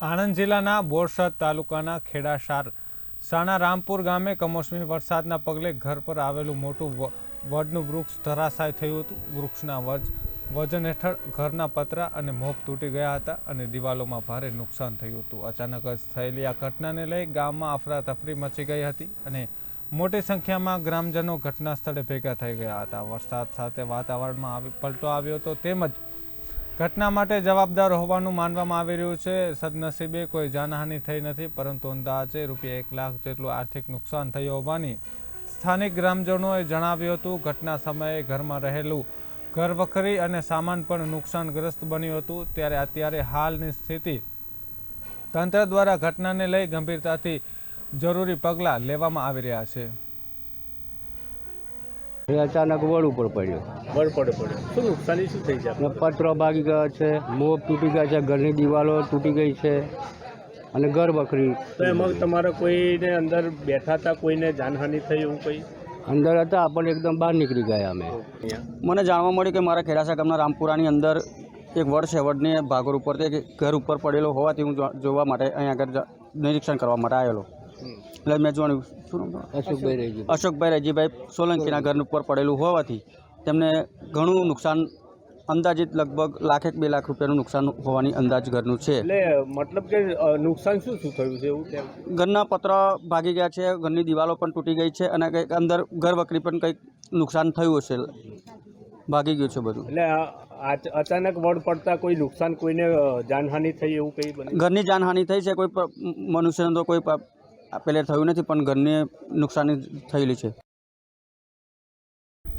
આણંદ જિલ્લાના બોરસદ તાલુકાના ખેડાસાર સાના રામપુર ગામે કમોસમી વરસાદના પગલે ઘર પર આવેલું મોટું વડનું વૃક્ષ ધરાશાય થયું હતું। વૃક્ષના વજન હેઠળ ઘરના પતરા અને મોપ તૂટી ગયા હતા અને દિવાલોમાં ભારે નુકસાન થયું હતું। અચાનક જ થયેલી આ ઘટનાને લઈ ગામમાં અફરાતફરી મચી ગઈ હતી અને મોટી સંખ્યામાં ગ્રામજનો ઘટના સ્થળે ભેગા થઈ ગયા હતા। વરસાદ સાથે વાતાવરણમાં પલટો આવ્યો હતો તેમજ ઘટના માટે જવાબદાર હોવાનું માનવામાં આવી રહ્યું છે। સદનસીબે કોઈ જાનહાનિ થઈ નથી, પરંતુ અંદાજે રૂપિયા 1 લાખ જેટલું આર્થિક નુકસાન થયું હોવાની સ્થાનિક ગ્રામજનોએ જણાવ્યું હતું। ઘટના સમયે ઘરમાં રહેલું ઘરવખરી અને સામાન પણ નુકસાનગ્રસ્ત બન્યું હતું। ત્યારે અત્યારે હાલની સ્થિતિ તંત્ર દ્વારા ઘટનાને લઈ ગંભીરતાથી જરૂરી પગલાં લેવામાં આવી રહ્યા છે। અચાનક વડ ઉપર પડ્યો। શું નુકસાની શું થઈ છે? પતરો ભાગી ગયો છે, મોબ તૂટી ગયા છે, ઘરની દિવાલો તૂટી ગઈ છે અને ઘર બકરી। તો એમાં તમારા કોઈને અંદર બેઠા હતા, કોઈને જાનહાનિ થઈ એવું કંઈ? અંદર હતા પણ એકદમ બહાર નીકળી ગયા અમે। મને જાણવા મળ્યું કે મારા ખેડાસા ગામના રામપુરાની અંદર એક વડ છે, વડને ભાગોર ઉપર તે ઘર ઉપર પડેલો હોવાથી હું જોવા માટે અહીંયા આગળ નિરીક્ષણ કરવા માટે આવેલો। એટલે મેં જોયું અશોકભાઈ રજીભાઈ સોલંકીના ઘર ઉપર પડેલું હોવાથી તેમને ઘણું નુકસાન, અંદાજિત લગભગ 1 લાખ 2 લાખ રૂપિયાનું નુકસાન હોવાની અંદાજ ઘરનું છે। એટલે મતલબ કે નુકસાન શું શું થયું છે એવું કેમ? ઘરના પતરા ભાગી ગયા છે, ઘરની દિવાલો પણ તૂટી ગઈ છે અને કંઈક અંદર ઘર વકરી પણ કંઈક નુકસાન થયું હશે, ભાગી ગયું છે બધું। એટલે અચાનક વડ પડતા કોઈ નુકસાન, કોઈને જાનહાનિ થઈ એવું કંઈ બને? ઘરની જાનહાનિ થઈ છે, કોઈ મનુષ્યને તો કોઈ પહેલે થયું નથી, પણ ઘરને નુકસાની થયેલી છે।